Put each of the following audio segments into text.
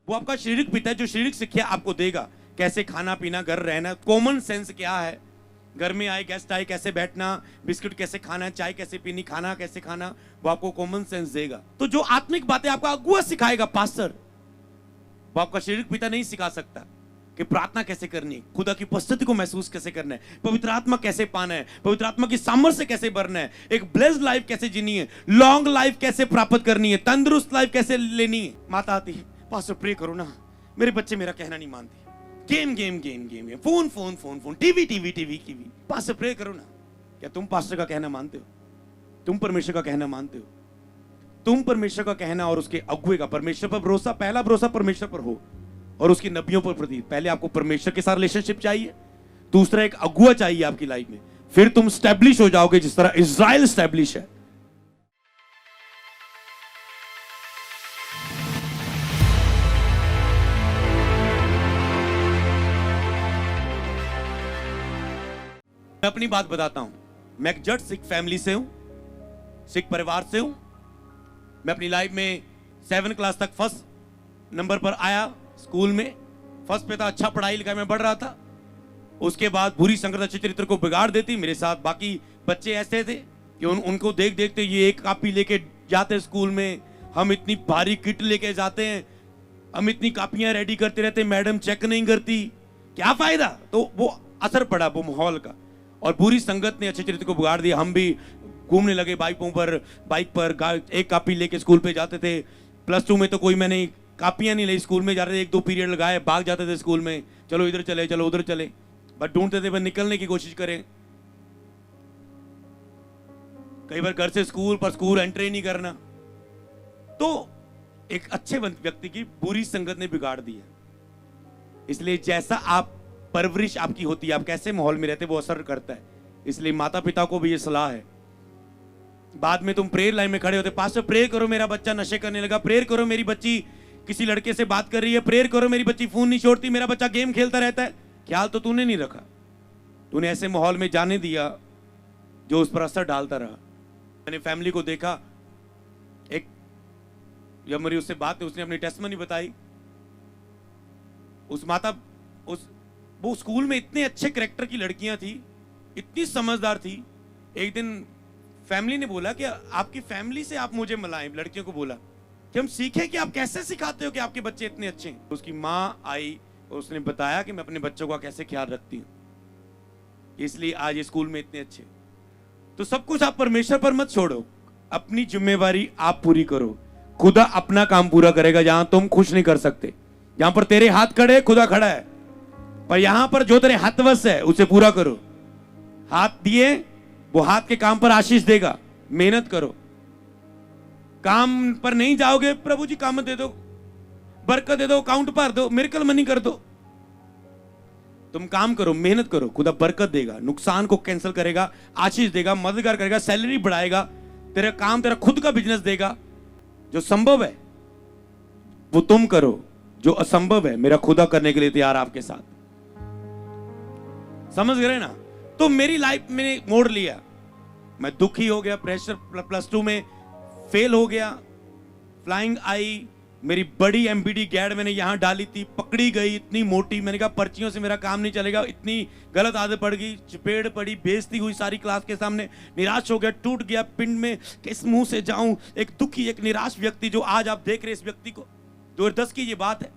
वो आपका शारीरिक पिता है जो शारीरिक शिक्षा आपको देगा, कैसे खाना पीना, घर रहना, कॉमन सेंस क्या है, घर में आए गेस्ट आए कैसे बैठना, बिस्किट कैसे खाना, चाय कैसे पीनी, खाना कैसे खाना, वो आपको कॉमन सेंस देगा। तो जो आत्मिक बातें आपका अगुआ सिखाएगा पास्टर, वो आपका शारीरिक पिता नहीं सिखा सकता कि प्रार्थना कैसे करनी है, खुदा की उपस्थिति को महसूस कैसे करना है, पवित्र आत्मा कैसे पाना है, पवित्र आत्मा की सामर्थ्य कैसे भरना है, एक ब्लेस्ड लाइफ कैसे जीनी है, लॉन्ग लाइफ कैसे प्राप्त करनी है, तंदुरुस्त लाइफ कैसे लेनी है। माता आती है, पास्टर प्रे करो ना, मेरे बच्चे मेरा कहना नहीं मानते, game game game game, phone phone phone phone, TV TV TV TV, pastor pray करो ना। क्या तुम पास्टर का कहना मानते हो? तुम परमेश्वर का कहना मानते हो? तुम परमेश्वर का कहना और उसके अगुए का, परमेश्वर पर भरोसा, पहला भरोसा परमेश्वर पर हो और उसकी नबियों पर प्रति। पहले आपको परमेश्वर के साथ रिलेशनशिप चाहिए, दूसरा एक अगुआ चाहिए आपकी लाइफ में, फिर तुम स्टैब्लिश हो जाओगे जिस तरह इज़राइल स्टैब्लिश है। मैं अपनी बात बताता हूं, मैं एक जट सिख फैमिली से हूं, सिख परिवार से हूं। मैं अपनी लाइफ में 7 क्लास तक फर्स्ट नंबर पर आया स्कूल में, फर्स्ट पे था, अच्छा पढ़ाई लिखाई में बढ़ रहा था। उसके बाद बुरी संगत अच्छे चरित्र को बिगाड़ देती। मेरे साथ बाकी बच्चे ऐसे थे कि उनको देख देखते ये एक कॉपी लेके जाते स्कूल में, हम इतनी भारी किट लेके जाते हैं, हम इतनी कॉपियां रेडी करते रहते, मैडम चेक नहीं करती, क्या फायदा। तो वो असर पड़ा वो माहौल का, और बुरी संगत ने अच्छे चरित्र को बिगाड़ दिया। हम भी घूमने लगे बाइक पर एक कॉपी लेके स्कूल पे जाते थे। प्लस 2 में तो कोई मैंने कॉपियां नहीं ली, स्कूल में जा रहे थे, 1-2 पीरियड लगाए, भाग जाते थे स्कूल में, चलो इधर चले चलो उधर चले, बस ढूंढते थे, बस निकलने की कोशिश करें। कई बार घर से स्कूल पर स्कूल एंट्री नहीं करना। तो एक अच्छे व्यक्ति की बुरी संगत ने बिगाड़ दिया। इसलिए जैसा आप परवरिश आपकी होती है, आप कैसे माहौल में रहते, वो असर करता है। इसलिए माता पिता को भी ये सलाह है, बाद में तुम प्रेयर लाइन में खड़े होते, पास्टर प्रेयर करो मेरा बच्चा नशे करने लगा, प्रेयर करो मेरी बच्ची किसी लड़के से बात कर रही है, प्रेयर करो मेरी बच्ची फोन नहीं छोड़ती, मेरा बच्चा गेम खेलता रहता है। ख्याल तो तूने नहीं रखा, तूने ऐसे माहौल में जाने दिया जो उस पर असर डालता रहा। मैंने फैमिली को देखा, एक जब मेरी उससे बात हुई, उसने अपनी टेस्टमनी बताई। उस माता वो स्कूल में इतने अच्छे कैरेक्टर की लड़कियां थी, इतनी समझदार थी। एक दिन फैमिली ने बोला कि आपकी फैमिली से आप मुझे मिलाएं, लड़कियों को बोला कि हम सीखें कि आप कैसे सिखाते हो कि आपके बच्चे इतने अच्छे हैं। उसकी माँ आई और उसने बताया कि मैं अपने बच्चों का कैसे ख्याल रखती हूँ, इसलिए आज ये स्कूल में इतने अच्छे। तो सब कुछ आप परमेश्वर पर मत छोड़ो, अपनी जिम्मेवारी आप पूरी करो, खुदा अपना काम पूरा करेगा। जहां तुम खुश नहीं कर सकते, जहां पर तेरे हाथ खड़े खुदा खड़ा है, पर यहां पर जो तेरे हाथवश है उसे पूरा करो। हाथ दिए, वो हाथ के काम पर आशीष देगा। मेहनत करो, काम पर नहीं जाओगे, प्रभु जी काम दे दो, बरकत दे दो, अकाउंट भर दो, मिरेकल मनी कर दो। तुम काम करो, मेहनत करो, खुदा बरकत देगा, नुकसान को कैंसिल करेगा, आशीष देगा, मददगार करेगा, सैलरी बढ़ाएगा, तेरा काम तेरा खुद का बिजनेस देगा। जो संभव है वो तुम करो, जो असंभव है मेरा खुदा करने के लिए तैयार आपके साथ। समझ गए ना? तो मेरी लाइफ में मोड़ लिया, मैं दुखी हो गया, प्रेशर, प्लस 2 में फेल हो गया, फ्लाइंग आई, मेरी बड़ी एमबीडी गैड मैंने यहां डाली थी, पकड़ी गई, इतनी मोटी, मैंने कहा पर्चियों से मेरा काम नहीं चलेगा, इतनी गलत आदत पड़ गई, चपेट पड़ी, बेइज्जती हुई सारी क्लास के सामने, निराश हो गया, टूट गया पिंड में, किस मुंह से जाऊं। एक दुखी, एक निराश व्यक्ति, जो आज आप देख रहे इस व्यक्ति को, 2010 की ये बात है,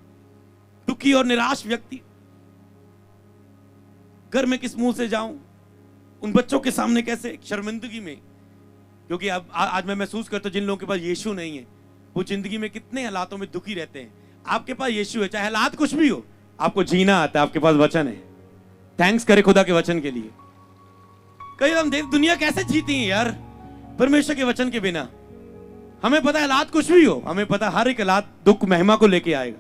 दुखी और निराश व्यक्ति, घर में किस मुंह से जाऊं, उन बच्चों के सामने कैसे, शर्मिंदगी में। क्योंकि अब आज मैं महसूस करता हूं जिन लोगों के पास यीशु नहीं है वो जिंदगी में कितने हालातों में दुखी रहते हैं। आपके पास यीशु है, चाहे हालात कुछ भी हो, आपको जीना आता है, आपके पास वचन है। थैंक्स करे खुदा के वचन के लिए। कई हम देख दुनिया कैसे जीती है यार परमेश्वर के वचन के बिना। हमें पता है हालात कुछ भी हो, हमें पता हर एक हालात दुख महिमा को लेके आएगा।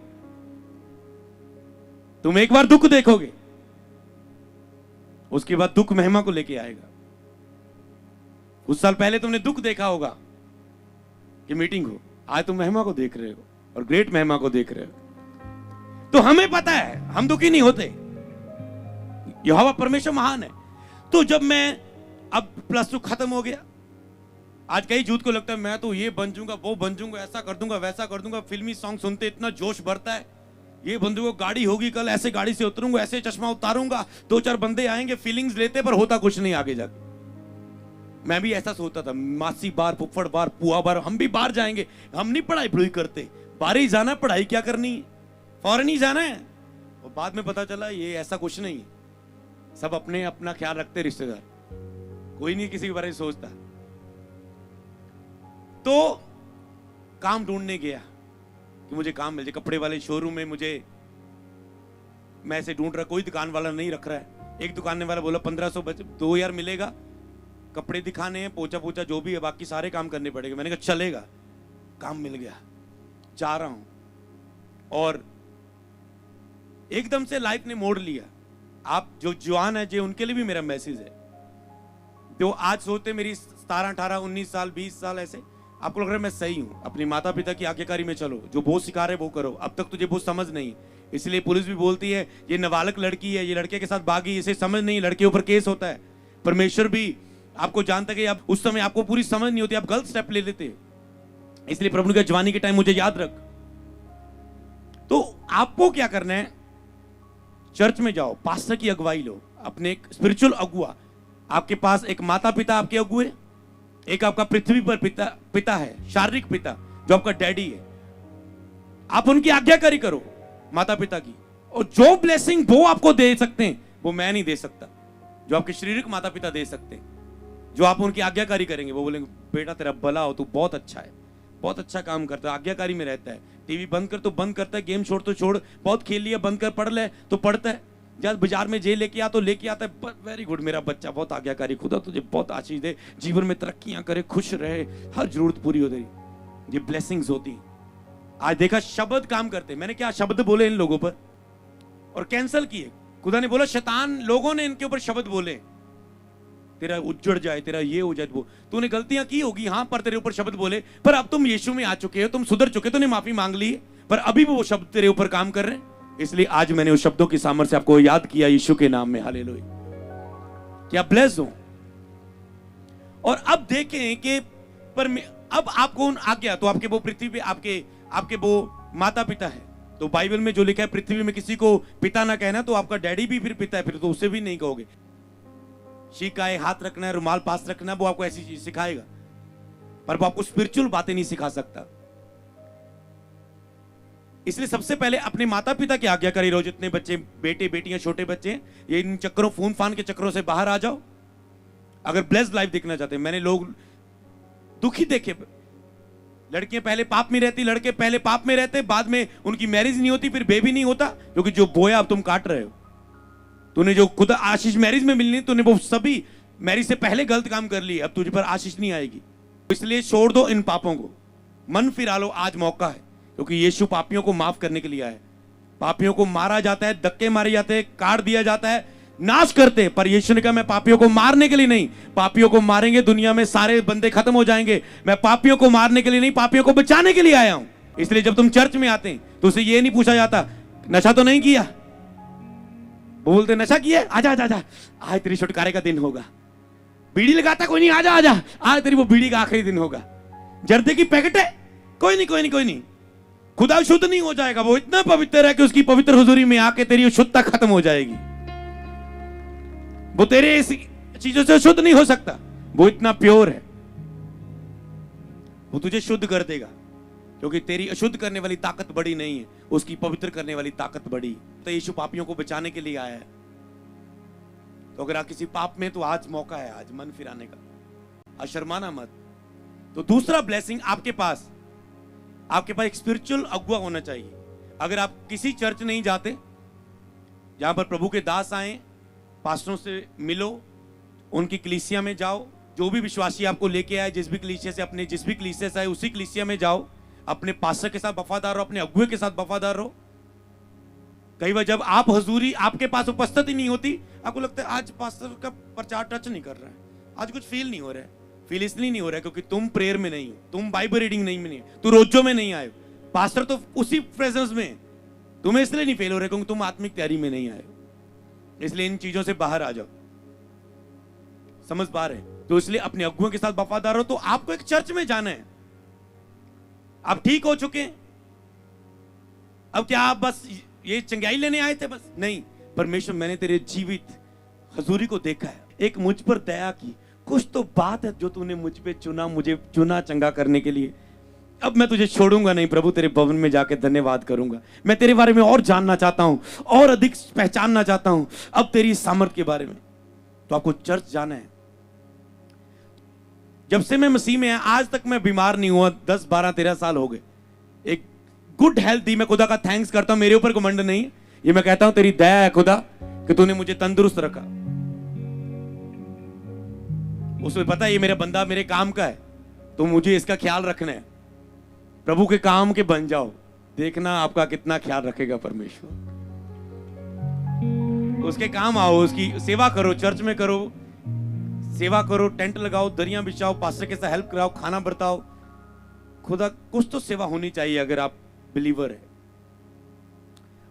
तुम एक बार दुख देखोगे, उसके बाद दुख महिमा को लेके आएगा। कुछ साल पहले तुमने दुख देखा होगा कि मीटिंग हो, आज तुम महिमा को देख रहे हो और ग्रेट महिमा को देख रहे हो। तो हमें पता है हम दुखी नहीं होते, यहोवा परमेश्वर महान है। तो जब मैं अब +2 खत्म हो गया, आज कई यूथ को लगता है मैं तो ये बन जाऊंगा, वो बन जाऊंगा, ऐसा कर दूंगा, वैसा कर दूंगा, फिल्मी सॉन्ग सुनते इतना जोश बढ़ता है, ये बंदे को गाड़ी होगी कल, ऐसे गाड़ी से उतरूंगा, ऐसे चश्मा उतारूंगा, 2-4 बंदे आएंगे, फीलिंग्स लेते, पर होता कुछ नहीं आगे जाके। मैं भी ऐसा सोचता था, मासी बार, फुफ्फड़ बार, पुआ बार, हम भी बाहर जाएंगे, हम नहीं पढ़ाई पढ़ाई करते, बाहर ही जाना, पढ़ाई क्या करनी है, फॉरेन ही जाना है। और बाद में पता चला ये ऐसा कुछ नहीं है, सब अपने अपना ख्याल रखते रिश्तेदार, कोई नहीं किसी के बारे में सोचता। तो काम ढूंढने गया कि मुझे काम मिल जाए, कपड़े वाले शोरूम में मुझे, मैं ऐसे ढूंढ रहा, कोई दुकान वाला नहीं रख रहा है। एक दुकान वाला बोला 1500 2000 मिलेगा, कपड़े दिखाने हैं, पोछा पोछा जो भी है, बाकी सारे काम करने पड़ेंगे। मैंने कहा चलेगा, काम मिल गया, जा रहा हूं, और एकदम से लाइफ ने मोड़ लिया। आप जो जवान है, जो उनके लिए भी मेरा मैसेज है, जो आज सोचते मेरी 17, 18, 19 साल, 20 साल, ऐसे आपको लग रहा है मैं सही हूं, अपनी माता पिता की आज्ञाकारी में चलो, जो वो सिखा रहे वो करो, अब तक तुझे वो समझ नहीं, इसलिए पुलिस भी बोलती है ये नाबालिग लड़की है, ये लड़के के साथ भागी, इसे समझ नहीं, लड़के ऊपर केस होता है। परमेश्वर भी आपको जानता है कि आप उस समय आपको पूरी समझ नहीं होती, आप गलत स्टेप ले लेते हैं, इसलिए प्रभु ने कहा जवानी के टाइम मुझे याद रख। तो आपको क्या करना है, चर्च में जाओ, पास्टर की अगुवाई लो, अपने एक स्पिरिचुअल अगुआ, आपके पास एक माता पिता आपके अगुए, एक आपका पृथ्वी पर पिता है, शारीरिक पिता जो आपका डैडी है, आप उनकी आज्ञाकारी करो माता पिता की, और जो ब्लेसिंग वो आपको दे सकते हैं वो मैं नहीं दे सकता, जो आपके शारीरिक माता पिता दे सकते हैं, जो आप उनकी आज्ञाकारी करेंगे, वो बोलेंगे बेटा तेरा भला हो, तू बहुत अच्छा है, बहुत अच्छा काम करता है, आज्ञाकारी में रहता है, टीवी बंद कर तो बंद करता है, गेम छोड़ तो छोड़, बहुत खेल लिया बंद कर, पढ़ ले तो पढ़ता है, जब बाजार में जे लेके आ तो लेके आता है, वेरी गुड मेरा बच्चा बहुत आज्ञाकारी, खुदा तुझे बहुत आशीष दे, जीवन में तरक्कियां करे, खुश रहे, हर जरूरत पूरी हो तेरी, ये ब्लेसिंग्स होती। आज देखा शब्द काम करते, मैंने क्या शब्द बोले इन लोगों पर और कैंसिल किए, खुदा ने बोला शैतान लोगों ने इनके ऊपर शब्द बोले, तेरा उजड़ जाए, तेरा ये हो जाए, वो तूने गलतियां की होगी हाँ, पर तेरे ऊपर शब्द बोले, पर अब तुम यीशु में आ चुके हो, तुम सुधर चुके, तूने माफी मांग ली, पर अभी भी वो शब्द तेरे ऊपर काम कर रहे हैं, इसलिए आज मैंने उस शब्दों की सामर्थ्य से आपको याद किया यीशु के नाम में, हालेलुया, क्या ब्लेस हो। और अब देखें कि पर अब आपको आ गया, तो आपके वो पृथ्वी पे आपके वो माता पिता है, तो बाइबल में जो लिखा है पृथ्वी में किसी को पिता ना कहना, तो आपका डैडी भी फिर पिता है, फिर तो उसे भी नहीं कहोगे। शिकाए हाथ रखना है, रुमाल पास रखना, वो आपको ऐसी चीज सिखाएगा, पर वो आपको स्पिरिचुअल बातें नहीं सिखा सकता। इसलिए सबसे पहले अपने माता पिता की आज्ञाकारी रहो, जितने बच्चे, बेटे बेटियां, छोटे बच्चे, ये इन चक्करों, फोन फान के चक्करों से बाहर आ जाओ। अगर ब्लेस्ड लाइफ देखना चाहते हैं, मैंने लोग दुखी देखे, लड़कियां पहले पाप में रहती, लड़के पहले पाप में रहते, बाद में उनकी मैरिज नहीं होती, फिर बेबी नहीं होता, क्योंकि जो बोया अब तुम काट रहे हो, तूने जो खुद आशीष मैरिज में मिलनी, तूने वो सभी मैरिज से पहले गलत काम कर लिए, अब तुझे पर आशीष नहीं आएगी। इसलिए छोड़ दो इन पापों को, मन फिरा लो, आज मौका है, क्योंकि यीशु पापियों को माफ करने के लिए आया है। पापियों को मारा जाता है, धक्के मारे जाते हैं, काट दिया जाता है, नाश करते, पर यीशु ने कहा मैं पापियों को मारने के लिए नहीं, पापियों को मारेंगे दुनिया में सारे बंदे खत्म हो जाएंगे, मैं पापियों को मारने के लिए नहीं, पापियों को बचाने के लिए आया हूं। इसलिए जब तुम चर्च में आते हैं तो उसे ये नहीं पूछा जाता नशा तो नहीं किया, वो बोलते नशा किया, आजा आजा आजा, आज तेरी छुटकारे का दिन होगा। बीड़ी लगाता कोई नहीं, आजा आजा, आज तेरी वो बीड़ी का आखिरी दिन होगा। जर्दे की पैकेट है, कोई नहीं कोई नहीं कोई नहीं, खुदा शुद्ध नहीं हो जाएगा, वो इतना पवित्र है कि उसकी पवित्र हुजूरी में आके तेरी शुद्धता खत्म हो जाएगी, वो तेरे इस चीजों से शुद्ध नहीं हो सकता, वो इतना प्योर है, वो तुझे शुद्ध कर देगा, क्योंकि तेरी अशुद्ध करने वाली ताकत बड़ी नहीं है, उसकी पवित्र करने वाली ताकत बड़ी। तो यीशु पापियों को बचाने के लिए आया है, तो अगर आप किसी पाप में, तो आज मौका है, आज मन फिराने का, अशर्माना मत। तो दूसरा ब्लेसिंग आपके पास एक स्पिरिचुअल अगुआ होना चाहिए। अगर आप किसी चर्च नहीं जाते जहां पर प्रभु के दास आए, पास्टरों से मिलो, उनकी कलीसिया में जाओ, जो भी विश्वासी आपको लेके आए, जिस भी कलीसिया से, अपने जिस भी कलीसिया से आए उसी कलीसिया में जाओ, अपने पास्टर के साथ वफादार रहो, अपने अगुए के साथ वफादार रहो। कई बार जब आप हजूरी आपके पास उपस्थित ही नहीं होती, आपको लगता है आज पास्टर का प्रचार टच नहीं कर रहा है, आज कुछ फील नहीं हो रहा है। फील इसलिए नहीं हो रहा है क्योंकि तुम प्रेयर में नहीं हो, तुम बाइबल रीडिंग नहीं में, तू रोजों में नहीं आए, पास्टर तो उसी प्रेजेंस में, तुम्हें इसलिए नहीं फेल हो रहा है क्योंकि तुम आत्मिक तैयारी में नहीं आए। इसलिए इन चीजों से बाहर आ जाओ, समझ पा रहे हैं? तो इसलिए अपने अगुओं के साथ वफादार हो। तो आपको एक चर्च में जाना है, आप ठीक हो चुके हैं, अब क्या आप बस ये चंगाई लेने आए थे बस, नहीं। परमेश्वर मैंने तेरे जीवित हजूरी को देखा है, एक मुझ पर दया की, कुछ तो बात है जो तूने मुझ पे चुना, मुझे चुना चंगा करने के लिए। अब मैं तुझे छोड़ूंगा नहीं प्रभु, तेरे भवन में जाके धन्यवाद करूंगा। मैं तेरे बारे में और जानना चाहता हूं, और अधिक पहचानना चाहता हूं अब तेरी सामर्थ के बारे में। तो आपको चर्च जाना है। जब से मैं मसीह में आज तक मैं बीमार नहीं हुआ, 10 12 13 साल हो गए। एक गुड हेल्थ दी, मैं खुदा का थैंक्स करता हूं। मेरे ऊपर घमंड नहीं, ये मैं कहता हूं तेरी दया है खुदा कि तूने मुझे तंदुरुस्त रखा। उसमें पता है ये मेरा बंदा मेरे काम का है, तो मुझे इसका ख्याल रखना है। प्रभु के काम के बन जाओ, देखना आपका कितना ख्याल रखेगा परमेश्वर। उसके काम आओ, उसकी सेवा करो, चर्च में करो, सेवा करो, टेंट लगाओ, दरियां बिछाओ, पास्टर के साथ हेल्प कराओ, खाना बरताओ। खुदा कुछ तो सेवा होनी चाहिए अगर आप बिलीवर है।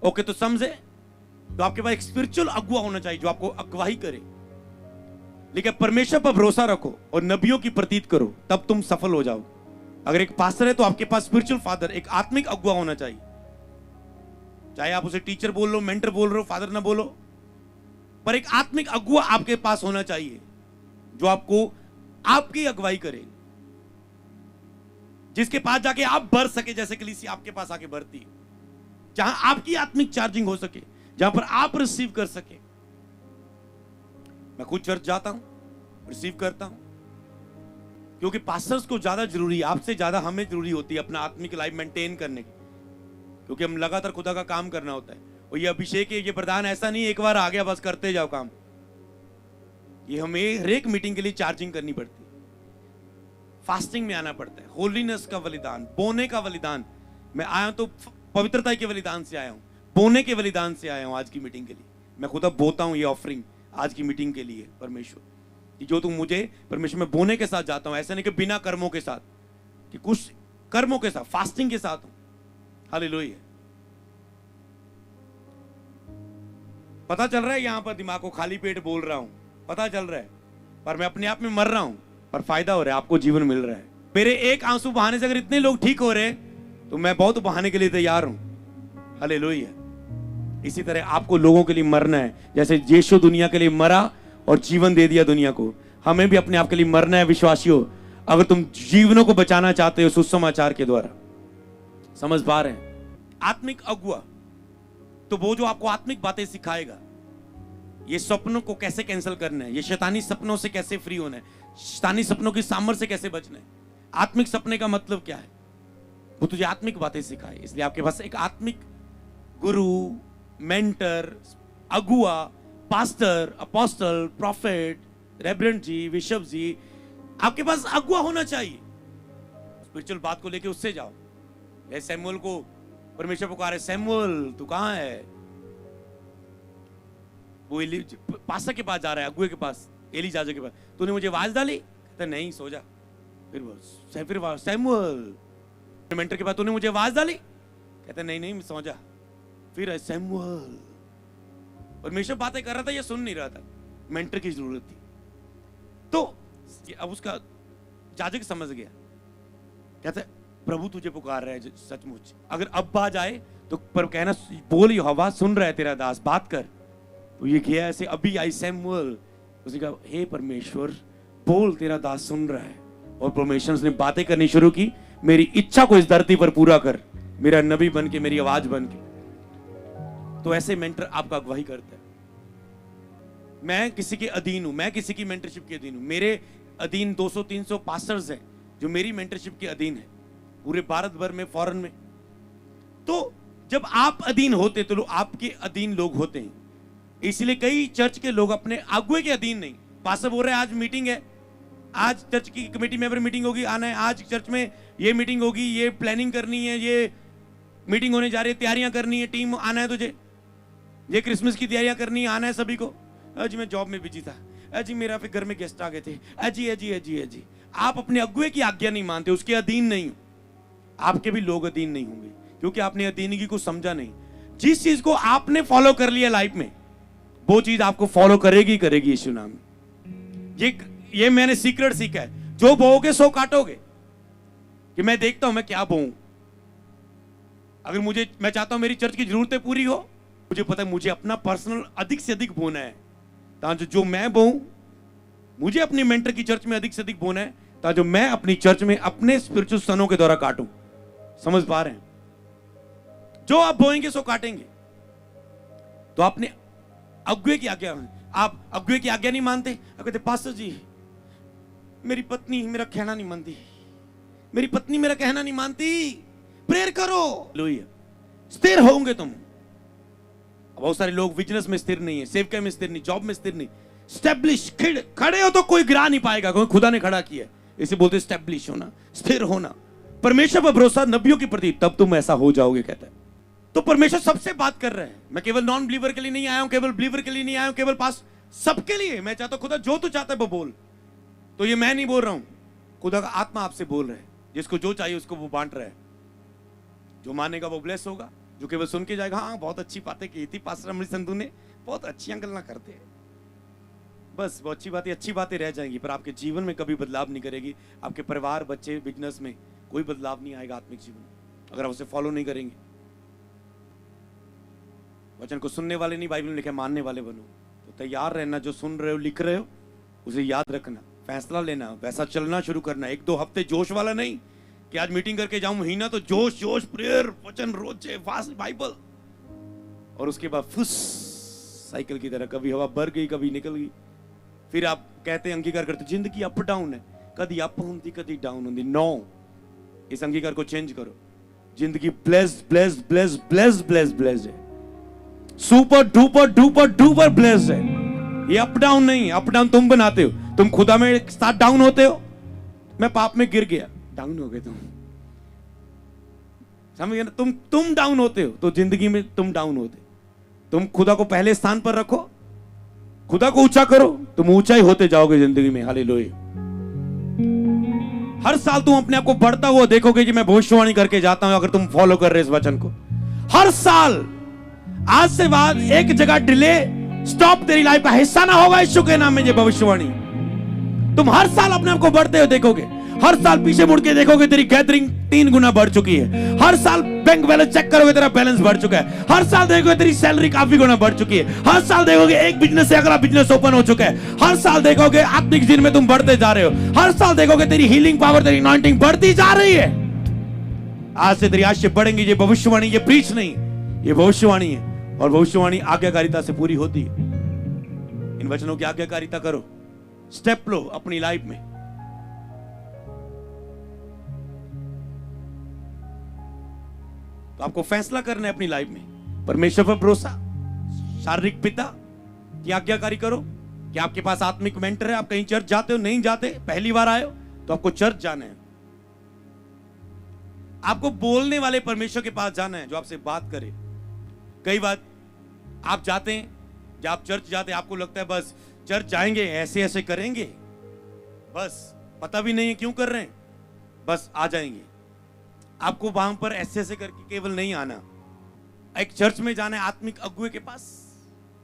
ओके, तो समझे? तो आपके पास एक स्पिरिचुअल अगुआ होना चाहिए जो आपको अगुवाई करे। लेकिन परमेश्वर पर भरोसा रखो और नबियों की प्रतीत करो, तब तुम सफल हो जाओ। अगर एक पास्टर है तो आपके पास स्पिरिचुअल फादर, एक आत्मिक अगुआ होना चाहिए। चाहे आप उसे टीचर बोल लो, मेंटर बोल रहे हो, फादर ना बोलो, पर एक आत्मिक अगुआ आपके पास होना चाहिए जो आपको आपकी अगुवाई करे, जिसके पास जाके आप बढ़ सके, जैसे कलीसिया आपके पास आके बढ़ती है, जहां आपकी आत्मिक चार्जिंग हो सके, जहां पर आप रिसीव कर सके। मैं खुद चर्च जाता हूं, रिसीव करता हूं, क्योंकि पास्टर्स को ज्यादा जरूरी है, आपसे ज्यादा हमें जरूरी होती है अपना आत्मिक लाइफ मेंटेन करने की, क्योंकि हम लगातार खुदा का काम करना होता है। और ये अभिषेक है, ये प्रदान ऐसा नहीं एक बार आ गया बस करते जाओ काम। ये हमें हर एक मीटिंग के लिए चार्जिंग करनी पड़ती है, फास्टिंग में आना पड़ता है, होलीनेस का बलिदान, बोने का बलिदान। मैं आया हूं तो पवित्रता के बलिदान से आया हूं, बोने के बलिदान से आया हूं आज की मीटिंग के लिए। मैं खुदा बोता हूं ये ऑफरिंग आज की मीटिंग के लिए परमेश्वर, कि जो तुम मुझे परमेश्वर में बोने के साथ जाता हूं, ऐसा नहीं कि बिना कर्मों के साथ, कि कुछ कर्मों के साथ, फास्टिंग के साथ हूं। हालेलुया। पता चल रहा है यहां पर दिमाग को खाली पेट बोल रहा हूं, पता चल रहा है, पर मैं अपने आप में मर रहा हूं, पर फायदा हो रहा है, आपको जीवन मिल रहा है। मेरे एक आंसू बहाने से अगर इतने लोग ठीक हो रहे तो मैं बहुत बहाने के लिए तैयार हूं। हालेलुया। इसी तरह आपको लोगों के लिए मरना है, जैसे यीशु दुनिया के लिए मरा और जीवन दे दिया दुनिया को, हमें भी अपने आप के लिए मरना है विश्वासियों। अगर तुम जीवनों को बचाना चाहते हो सुसमाचार के द्वारा। समझ पा रहे हैं? आत्मिक अगुआ तो वो जो आपको आत्मिक बातें सिखाएगा, ये सपनों को कैसे कैंसिल करना है, ये शैतानी सपनों से कैसे फ्री होना है, शैतानी सपनों की सामर्थ से कैसे बचना है, आत्मिक सपने का मतलब क्या है, वो तुझे आत्मिक बातें सिखाए। इसलिए आपके पास एक आत्मिक गुरु, मेंटर, अगुआ, पास्टर, अपोस्टल, प्रॉफेट, रेवरेंड जी, बिशप जी, आपके पास अगुआ होना चाहिए। स्पिरिचुअल बात को लेके उससे जाओ। ये सैमुअल को परमेश्वर पुकारे, सैमुअल तू कहां है? वो पास्टर के पास जा रहा है, अगुए के पास, एलीजाजा के पास। तूने मुझे आवाज डाली? कहता नहीं, सो जा। फिर सैमुअल। मेंटर के पास, तूने मुझे आवाज डाली? कहता नहीं नहीं, सो जा। फिर सैमुअल। परमेश्वर बातें कर रहा था, ये सुन नहीं रहा था, मेंटर की जरूरत थी। तो अब उसका जाजक समझ गया, कहता प्रभु तुझे पुकार रहा है सचमुच, अगर अब बाज आए तो पर कहना बोल, यहोवा सुन रहा है तेरा दास, बात कर। तो ये किया ऐसे, अभी आई सैमुअल। उसने कहा हे परमेश्वर बोल, तेरा दास सुन रहा है। और परमेश्वर ने बातें करनी शुरू की, मेरी इच्छा को इस धरती पर पूरा कर, मेरा नबी बन के, मेरी आवाज बन के। तो ऐसे मेंटर आपका अगुवाई करता है। मैं किसी के अधीन हूं, मैं किसी की मेंटरशिप के अधीन हूं। मेरे अधीन 200-300 पास्टर्स हैं जो मेरी मेंटरशिप के अधीन है, पूरे भारत भर में, फॉरेन में। तो जब आप अधीन होते तो आपके अधीन लोग होते हैं। इसलिए कई चर्च के लोग अपने अगुए के अधीन नहीं। पास्टर बोल रहे हैं आज मीटिंग है, आज चर्च की कमेटी मेंबर मीटिंग होगी, आना है, आज चर्च में ये मीटिंग होगी, ये प्लानिंग करनी है, ये मीटिंग होने जा रही है, तैयारियां करनी है, टीम आना है तुझे, ये क्रिसमस की तैयारियां करनी है, आना है सभी को। अजी मैं जॉब में बिजी था, अजी मेरा फिर घर में गेस्ट आ गए थे, अजी अजी अजी अजी। आप अपने अगुए की आज्ञा नहीं मानते, उसके अधीन नहीं हो। आपके भी लोग अधीन नहीं होंगे, क्योंकि आपने अधीनगी को समझा नहीं। जिस चीज को आपने फॉलो कर लिया लाइफ में, वो चीज आपको फॉलो करेगी करेगी यीशु नाम। ये मैंने सीक्रेट सीखा है, जो बोओगे सो काटोगे। कि मैं देखता हूं मैं क्या बोऊं, अगर मैं चाहता हूं मेरी चर्च की जरूरतें पूरी हो, मुझे पता है मुझे अपना पर्सनल अधिक से अधिक बोना है, ताकि जो मैं बोऊं, मुझे अपनी मेंटर की चर्च में अधिक से अधिक बोना है, ताकि जो मैं अपनी चर्च में अपने स्पिरिचुअल सनों के द्वारा काटूं। समझ पा रहे हैं? जो आप बोएंगे सो काटेंगे। तो आपने अगुए की आज्ञा, आप अगुए की आज्ञा नहीं मानते, आप कहते पास्टर जी मेरी पत्नी मेरा कहना नहीं मानती, मेरी पत्नी मेरा कहना नहीं मानती, प्रेयर करो। लोहिया स्थिर होंगे तुम। बहुत सारे लोग बिजनेस में स्थिर नहीं है, सेवकाई में स्थिर नहीं, जॉब में स्थिर नहीं। स्टैब्लिश, खड़े हो तो कोई गिरा नहीं पाएगा, क्योंकि खुदा ने खड़ा किया। इसे बोलते स्टैब्लिश होना, स्थिर होना, परमेश्वर पर भरोसा, नबियों के प्रति, तब तुम ऐसा हो जाओगे, कहता है। तो परमेश्वर सबसे बात कर रहे हैं। मैं केवल नॉन बिलीवर के लिए नहीं आया हूं, केवल बिलीवर के लिए नहीं आया हूं, केवल पास सबके लिए मैं चाहता हूं खुदा जो तू चाहता है वो बोल। तो ये मैं नहीं बोल रहा हूं, खुदा का आत्मा आपसे बोल रहा है। जिसको जो चाहिए उसको वो बांट रहा है। जो मानेगा वो ब्लेस होगा, जो केवल सुन के जाएगा हाँ बहुत अच्छी बातें की थी पास्टर अमृत संधू ने, बहुत अच्छी गल्ला करते हैं, बस वो अच्छी बातें रह जाएंगी, पर आपके जीवन में कभी बदलाव नहीं करेगी। आपके परिवार, बच्चे, बिजनेस में कोई बदलाव नहीं आएगा आत्मिक जीवन में, अगर आप उसे फॉलो नहीं करेंगे। वचन को सुनने वाले नहीं, बाइबल में लिखा है मानने वाले बनो। तो तैयार रहना, जो सुन रहे हो, लिख रहे हो, उसे याद रखना, फैसला लेना, वैसा चलना शुरू करना। 1-2 हफ्ते जोश वाला नहीं कि आज मीटिंग करके जाऊं, महीना तो जोश प्रेयर, वचन, रोजे, फास्ट, बाइबल, और उसके बाद फुस साइकिल की तरह कभी हवा भर गई, कभी निकल गई। फिर आप कहते अंगीकार करते जिंदगी अप डाउन है, कभी अप होती कभी डाउन होती। नो, इस अंगीकार को चेंज करो। जिंदगी blessed blessed blessed blessed blessed blessed है, super duper duper duper blessed है। ये अप डाउन नहीं, अप डाउन तुम बनाते हो। तुम खुदा में साथ डाउन होते हो। मैं पाप में गिर गया, डाउन हो गए तुम, समझ गए ना? तुम डाउन होते हो तो जिंदगी में तुम डाउन होते। तुम खुदा को पहले स्थान पर रखो, खुदा को ऊंचा करो, तुम ऊंचाई होते जाओगे जिंदगी में। हालेलुया। हर साल तुम अपने आप को बढ़ता हुआ देखोगे कि मैं भविष्यवाणी करके जाता हूं, अगर तुम फॉलो कर रहे इस वचन को। हर साल आज से बाद एक जगह डिले स्टॉप तेरी लाइफ का हिस्सा ना होगा यीशु के नाम में। ये भविष्यवाणी तुम हर साल अपने आप को बढ़ते हुए देखोगे। हर साल पीछे मुड़ के देखोगे तेरी गैदरिंग 3 गुना बढ़ चुकी है। हर साल बैंक बैलेंस चेक करोगे तेरा बैलेंस बढ़ चुका है। हर साल देखोगे तेरी सैलरी काफी गुना बढ़ चुकी है। हर साल देखोगे एक बिजनेस से अगला बिजनेस ओपन हो चुका है। हर साल देखोगे आत्मिक जीवन में तुम बढ़ते जा रहे हो। हर साल देखोगे तेरी हीलिंग पावर, तेरी अनॉइंटिंग बढ़ती जा रही है। आज से तेरी आशीष बढ़ेंगी। ये भविष्यवाणी, ये प्रीच नहीं, ये भविष्यवाणी है। और भविष्यवाणी आज्ञाकारिता से पूरी होती है। इन वचनों की आज्ञाकारिता करो, स्टेप लो अपनी लाइफ में। तो आपको फैसला करना है अपनी लाइफ में, परमेश्वर पर भरोसा, शारीरिक पिता की आज्ञाकारी करो। कि आपके पास आत्मिक मेंटर है, आप कहीं चर्च जाते हो, नहीं जाते, पहली बार आए हो तो आपको चर्च जाना है। आपको बोलने वाले परमेश्वर के पास जाना है जो आपसे बात करे। कई बार आप जाते हैं, जब आप चर्च जाते हैं, आपको लगता है बस चर्च जाएंगे, ऐसे ऐसे करेंगे, बस पता भी नहीं है क्यों कर रहे हैं, बस आ जाएंगे। आपको वहां पर ऐसे ऐसे करके केवल नहीं आना, एक चर्च में जाना है, आत्मिक अगुए के पास,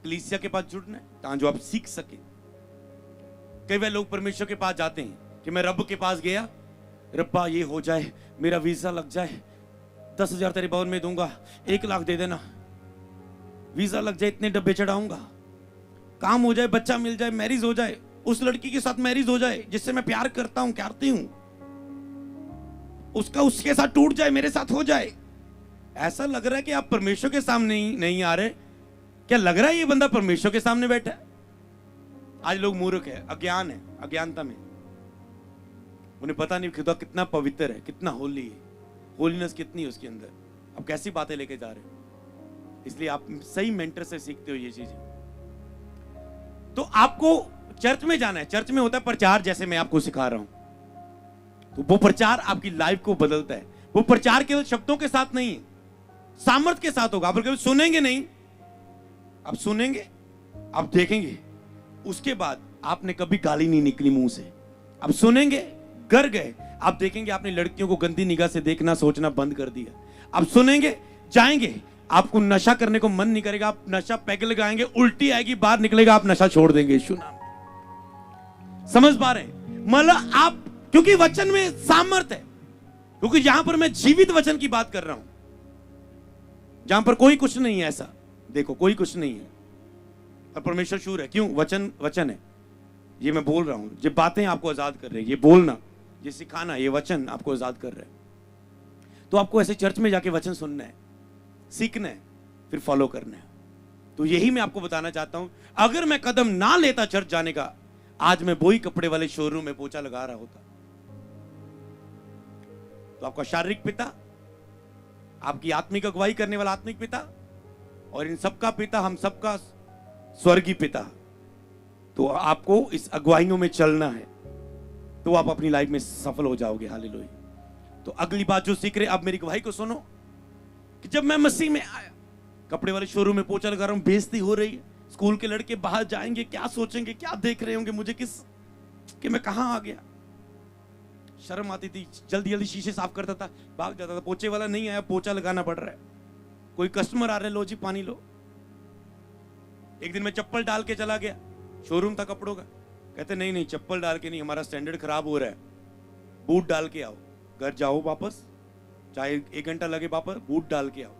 कलीसिया के पास जुड़ना है, ताकि जो आप सीख सके। कई बार लोग परमेश्वर के पास जाते हैं कि मैं रब के पास गया, रब्बा ये हो जाए, मेरा वीजा लग जाए, 10,000 तेरे भवन में दूंगा, 1 लाख दे देना, वीजा लग जाए, इतने डब्बे चढ़ाऊंगा, काम हो जाए, बच्चा मिल जाए, मैरिज हो जाए, उस लड़की के साथ मैरिज हो जाए जिससे मैं प्यार करता हूं, करती हूं, उसका उसके साथ टूट जाए, मेरे साथ हो जाए। ऐसा लग रहा है कि आप परमेश्वर के सामने नहीं आ रहे। क्या लग रहा है ये बंदा परमेश्वर के सामने बैठा है? आज लोग मूर्ख है, अज्ञान है, अज्ञानता में, उन्हें पता नहीं खुदा कितना पवित्र है, कितना होली है, होलीनेस कितनी है उसके अंदर। अब कैसी बातें लेके जा रहे हो? इसलिए आप सही मेंटर से सीखते हो ये चीजें। तो आपको चर्च में जाना है। चर्च में होता है प्रचार, जैसे मैं आपको सिखा रहा हूं, तो वो प्रचार आपकी लाइफ को बदलता है। वो प्रचार केवल शब्दों के साथ नहीं है, सामर्थ के साथ होगा। आप केवल सुनेंगे नहीं, आप सुनेंगे, आप देखेंगे, उसके बाद आपने कभी गाली नहीं निकली मुंह से। आप सुनेंगे, कर गए, आप देखेंगे आपने लड़कियों को गंदी निगाह से देखना, सोचना बंद कर दिया। आप सुनेंगे, जाएंगे, आपको नशा करने को मन नहीं करेगा, आप नशा पैग लगाएंगे, उल्टी आएगी, बाहर निकलेगा, आप नशा छोड़ देंगे यीशु नाम। समझ पा रहे हैं? मतलब आप, क्योंकि वचन में सामर्थ है, क्योंकि यहां पर मैं जीवित वचन की बात कर रहा हूं। जहां पर कोई कुछ नहीं है ऐसा, देखो कोई कुछ नहीं है और परमेश्वर शूर है। क्यों? वचन वचन है। ये मैं बोल रहा हूं, ये बातें आपको आजाद कर रहे हैं, ये बोलना, ये सिखाना, ये वचन आपको आजाद कर रहे हैं। तो आपको ऐसे चर्च में जाके वचन सुनना है, सीखना है, फिर फॉलो करना है। तो यही मैं आपको बताना चाहता हूं, अगर मैं कदम ना लेता चर्च जाने का, आज मैं वही कपड़े वाले शोरूम में पोछा लगा रहा होता। तो आपका शारीरिक पिता, आपकी आत्मिक अगुवाई करने वाला आत्मिक पिता, और इन सबका पिता, हम सबका स्वर्गीय पिता। तो आपको इस अगुवाइयों में चलना है, तो आप अपनी लाइफ में सफल हो जाओगे। हालेलुया। तो अगली बात जो सीख रहे, अब मेरी गवाही को सुनो कि जब मैं मसीह में आया, कपड़े वाले शोरूम में पोछा लगा रहा हूं, बेइज्जती हो रही है, स्कूल के लड़के बाहर जाएंगे, क्या सोचेंगे, क्या देख रहे होंगे मुझे, कि मैं कहां आ गया। शर्म आती थी, जल्दी जल्दी शीशे साफ करता था, भाग जाता था। पोछे वाला नहीं आया, पोछा लगाना पड़ रहा है। कोई कस्टमर आ रहे, लो जी पानी लो। एक दिन मैं चप्पल डाल के चला गया, शोरूम था कपड़ों का, कहते नहीं नहीं चप्पल डाल के नहीं, हमारा स्टैंडर्ड खराब हो रहा है, बूट डाल के आओ। घर जाओ वापस, चाहे 1 घंटा लगे, वापस बूट डाल के आओ।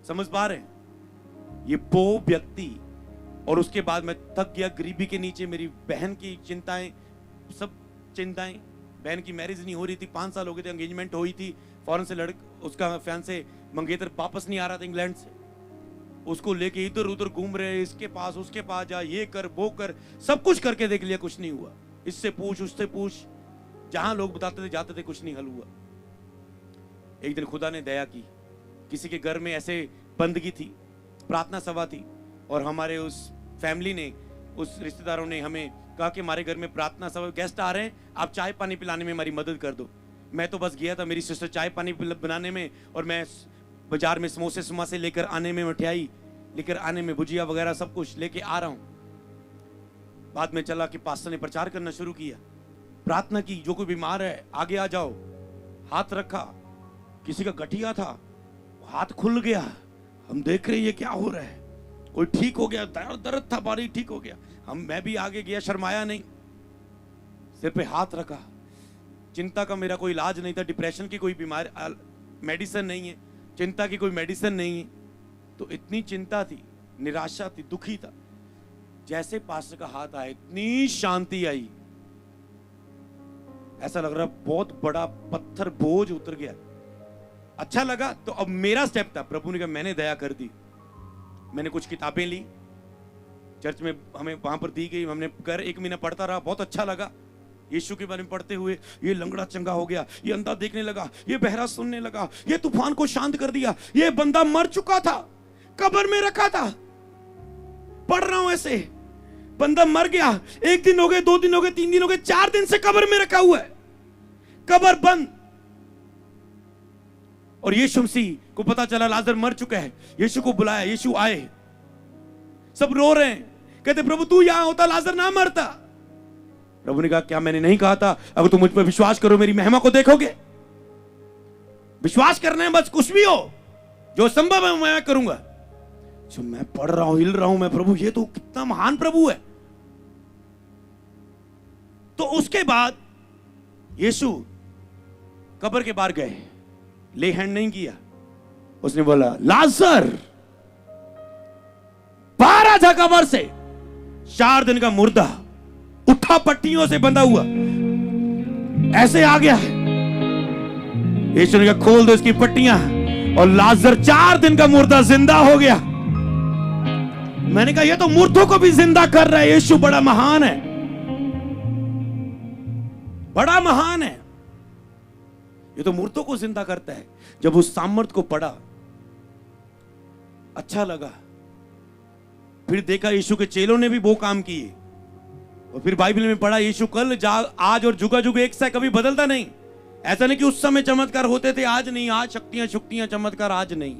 समझ पा रहे हैं? ये वो व्यक्ति, और उसके बाद मैं थक गया गरीबी के नीचे, मेरी बहन की चिंताएं, सब चिंताएं। बहन की मैरिज नहीं हो रही थी, 5 साल हो गए थे, एंगेजमेंट हुई थी, फॉरेन से उसका फियांसे मंगेतर वापस नहीं आ रहा था इंग्लैंड से, उसको लेके इधर उधर घूम रहे, इसके पास उसके पास जा, ये कर वो कर, सब कुछ करके देख लिया, कुछ नहीं हुआ। इससे पूछ उससे पूछ, जहां लोग बताते थे जाते थे, कुछ नहीं हल हुआ। एक दिन खुदा ने दया की, किसी के घर में ऐसे बंदगी थी, प्रार्थना सभा थी, और हमारे उस फैमिली ने, उस रिश्तेदारों ने हमें कहा कि हमारे घर में प्रार्थना सभा गेस्ट आ रहे हैं, आप चाय पानी पिलाने में हमारी मदद कर दो। मैं तो बस गया था मेरी सिस्टर चाय पानी बनाने में, और मैं बाजार में समोसे समासे लेकर आने में, मिठाई लेकर आने में, भुजिया वगैरह सब कुछ लेके आ रहा हूं। बाद में चला कि पास्टर ने प्रचार करना शुरू किया, प्रार्थना की, जो कोई बीमार है आगे आ जाओ। हाथ रखा, किसी का गठिया था, हाथ खुल गया, हम देख रहे हैं ये क्या हो रहा है, कोई ठीक हो गया, दर्द था बारी ठीक हो गया। मैं भी आगे गया, शर्माया नहीं, सिर पे हाथ रखा। चिंता का मेरा कोई इलाज नहीं था, डिप्रेशन की कोई बीमारी मेडिसिन नहीं है, चिंता की कोई मेडिसिन नहीं है। तो इतनी चिंता थी, निराशा थी, दुखी था। जैसे पास्टर का हाथ आया, इतनी शांति आई, ऐसा लग रहा बहुत बड़ा पत्थर बोझ उतर गया। अच्छा लगा। तो अब मेरा स्टेप था, प्रभु ने कहा मैंने दया कर दी। मैंने कुछ किताबें ली, चर्च में हमें वहां पर दी गई, हमने कर 1 महीना पढ़ता रहा, बहुत अच्छा लगा। यीशु के बारे में पढ़ते हुए ये लंगड़ा चंगा हो गया, ये अंधा देखने लगा, ये बहरा सुनने लगा, ये तूफान को शांत कर दिया, ये बंदा मर चुका था, कब्र में रखा था, पढ़ रहा हूं ऐसे, बंदा मर गया, 1 दिन हो गए, 2 दिन हो गए, 3 दिन हो गए, 4 दिन से कब्र में रखा हुआ है, कब्र बंद। और यीशु मसीह को पता चला लाजर मर चुका है, यीशु को बुलाया, यीशु आए, सब रो रहे हैं, कहते प्रभु तू यहां होता लाजर ना मरता। प्रभु ने कहा क्या मैंने नहीं कहा था, अगर तुम मुझ पर विश्वास करो मेरी महिमा को देखोगे। विश्वास करना है बस, कुछ भी हो जो संभव है मैं करूंगा। जो मैं पढ़ रहा हूं, हिल रहा हूं, मैं प्रभु ये तो कितना महान प्रभु है। तो उसके बाद यीशु कब्र के बाहर गए, ले हैंड नहीं किया, उसने बोला लाजर बाहर आ जा कब्र से। 4 दिन का मुर्दा उठा, पट्टियों से बंधा हुआ, ऐसे आ गया। यीशु ने कहा खोल दो इसकी पट्टियां, और लाजर 4 दिन का मुर्दा जिंदा हो गया। मैंने कहा ये तो मुर्दों को भी जिंदा कर रहा है, यीशु बड़ा महान है, बड़ा महान है, ये तो मुर्दों को जिंदा करता है। जब उस सामर्थ को पढ़ा, अच्छा लगा। फिर देखा यीशु के चेलों ने भी वो काम किए, और फिर बाइबल में पढ़ा यीशु कल आज और जुगा जुग एक सा कभी बदलता नहीं। ऐसा नहीं कि उस समय चमत्कार होते थे आज नहीं, आज शक्तियां चमत्कार आज नहीं,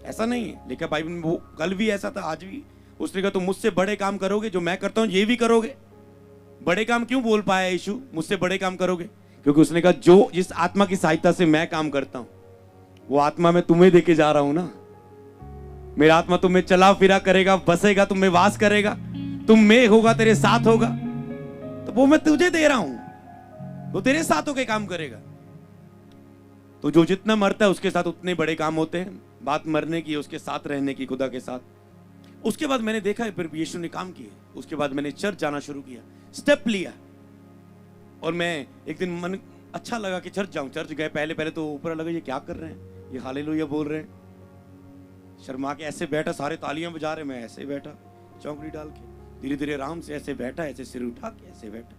ऐसा नहीं है। लेकिन बाइबल में वो कल भी ऐसा था, आज भी। उसने कहा तुम मुझसे बड़े काम करोगे, जो मैं करता हूं ये भी करोगे। बड़े काम क्यों बोल पाया यीशु, मुझसे बड़े काम करोगे? क्योंकि उसने कहा जो जिस आत्मा की सहायता से मैं काम करता हूं, वो आत्मा मैं तुम्हें देके जा रहा हूं ना। मेरा आत्मा तुम्हें चला फिरा करेगा, बसेगा, तुम्हें वास करेगा, तुम में होगा, तेरे साथ होगा। तो वो मैं तुझे दे रहा हूं, वो तेरे साथ होके काम करेगा। तो जो जितना मरता है उसके साथ उतने बड़े काम होते हैं। बात मरने की, उसके साथ रहने की, खुदा के साथ। उसके बाद मैंने देखा फिर यीशु ने काम किए। उसके बाद मैंने चर्च जाना शुरू किया, स्टेप लिया। और मैं एक दिन मन अच्छा लगा कि चर्च जाऊं। चर्च गए, पहले तो ऊपर लगा ये क्या कर रहे हैं, ये हालेलुया बोल रहे हैं। शर्मा के ऐसे बैठा, सारे तालियां बजा रहे, मैं ऐसे बैठा चौकड़ी डाल के। धीरे धीरे आराम से ऐसे बैठा, ऐसे सिर उठा के ऐसे बैठा।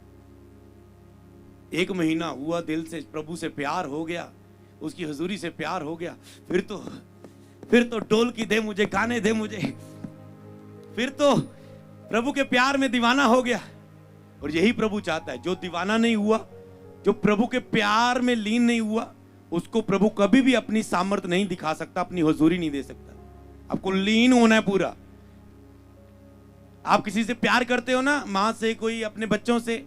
1 महीना हुआ, दिल से प्रभु से प्यार हो गया, उसकी हजूरी से प्यार हो गया। फिर तो डोल की दे मुझे, गाने दे मुझे। फिर तो प्रभु के प्यार में दीवाना हो गया। और यही प्रभु चाहता है, जो दीवाना नहीं हुआ, जो प्रभु के प्यार में लीन नहीं हुआ, उसको प्रभु कभी भी अपनी सामर्थ नहीं दिखा सकता, अपनी हुजूरी नहीं दे सकता। आपको लीन होना है पूरा। आप किसी से प्यार करते हो ना, मां से, कोई अपने बच्चों से,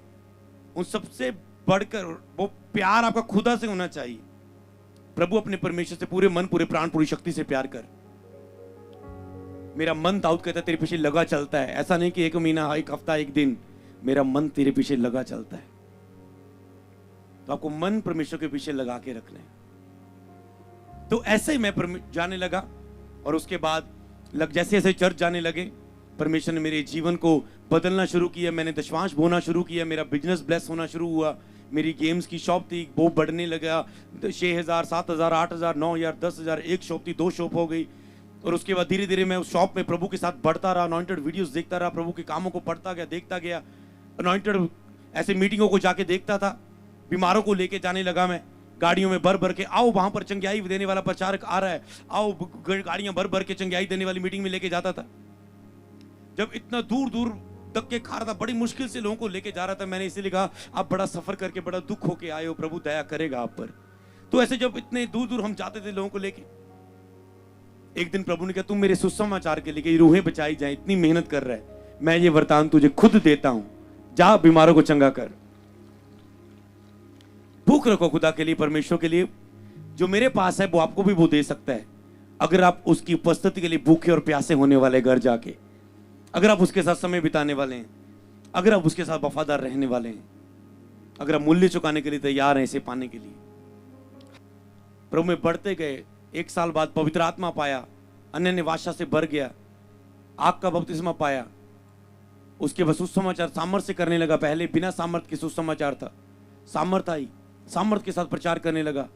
उन सबसे बढ़कर वो प्यार आपका खुदा से होना चाहिए। प्रभु अपने परमेश्वर से पूरे मन, पूरे प्राण, पूरी शक्ति से प्यार कर। मेरा मन, दाऊद कहता है, तेरे पीछे लगा चलता है। ऐसा नहीं कि 1 महीना, 1 हफ्ता, 1 दिन, मेरा मन तेरे पीछे लगा चलता है। तो आपको मन परमेश्वर के पीछे लगा के रखना है। तो ऐसे ही मैं जाने लगा। और उसके बाद जैसे जैसे चर्च जाने लगे, परमेश्वर ने मेरे जीवन को बदलना शुरू किया। मैंने दशमांश बोना शुरू किया, मेरा बिजनेस ब्लेस होना शुरू हुआ। मेरी गेम्स की शॉप थी, वो बढ़ने लगा। 6,000, 7,000, 8,000, 9,000, 10,000, 1 शॉप थी, 2 शॉप हो गई। और उसके बाद धीरे धीरे मैं उस शॉप में प्रभु के साथ बढ़ता रहा, अनॉइंटेड वीडियोस देखता रहा, प्रभु के कामों को पढ़ता गया, देखता गया। अनॉइंटेड ऐसे मीटिंगों को जाके देखता था। बीमारों को लेके जाने लगा मैं, गाड़ियों में भर भर के, आओ वहां पर चंगियाई देने वाला प्रचारक आ रहा है, आओ, गाड़ियां भर भर के चंगियाई देने वाली मीटिंग में लेके जाता था। जब इतना दूर दूर तक के खा रहा था, बड़ी मुश्किल से लोगों को लेके जा रहा था, मैंने इसीलिए कहा आप बड़ा सफर करके, बड़ा दुख होके आए हो, प्रभु दया करेगा आप पर। तो ऐसे जब इतने दूर दूर हम जाते थे लोगों को लेके, एक दिन प्रभु ने कहा तुम मेरे सुसमाचार के लिए रूहें बचाई जाए, इतनी मेहनत कर रहा है, मैं ये वरदान तुझे खुद देता हूं, जा बीमारों को चंगा कर। भूख रखो खुदा के लिए, परमेश्वर के लिए। जो मेरे पास है वो आपको भी वो दे सकता है, अगर आप उसकी उपस्थिति के लिए भूखे और प्यासे होने वाले घर जाके, अगर आप उसके साथ समय बिताने वाले हैं, अगर आप उसके साथ वफादार रहने वाले हैं, अगर आप मूल्य चुकाने के लिए तैयार हैं इसे पाने के लिए। प्रभु में बढ़ते गए। 1 साल बाद पवित्र आत्मा पाया, अन्य भाषा से भर गया, आग का बपतिस्मा पाया। उसके बाद सुसमाचार सामर्थ से करने लगा। पहले बिना सामर्थ के सुसमाचार था, सामर्थ आई, सामर्थ के साथ प्रचार करने लगा।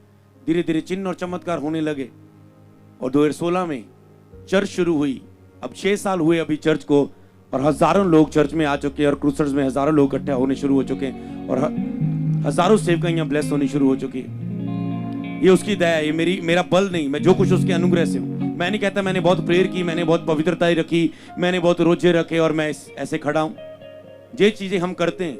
धीरे धीरे चिन्ह और चमत्कार होने लगे। और 2016 में चर्च शुरू हुई। अब 6 साल हुए अभी चर्च को, और हजारों लोग चर्च में आ चुके हैं, और क्रूसर्स में हजारों लोग इकट्ठे होने शुरू हो चुके हैं, और हजारों सेवकाइयां ब्लेस होनी शुरू हो चुकी है। ये उसकी दया है, ये मेरा बल नहीं, मैं जो कुछ उसके अनुग्रह से हूं। मैं नहीं कहता मैंने बहुत प्रेयर की, मैंने बहुत पवित्रताएं रखी, मैंने बहुत रोजे रखे और मैं ऐसे खड़ा हूं। ये चीजें हम करते हैं,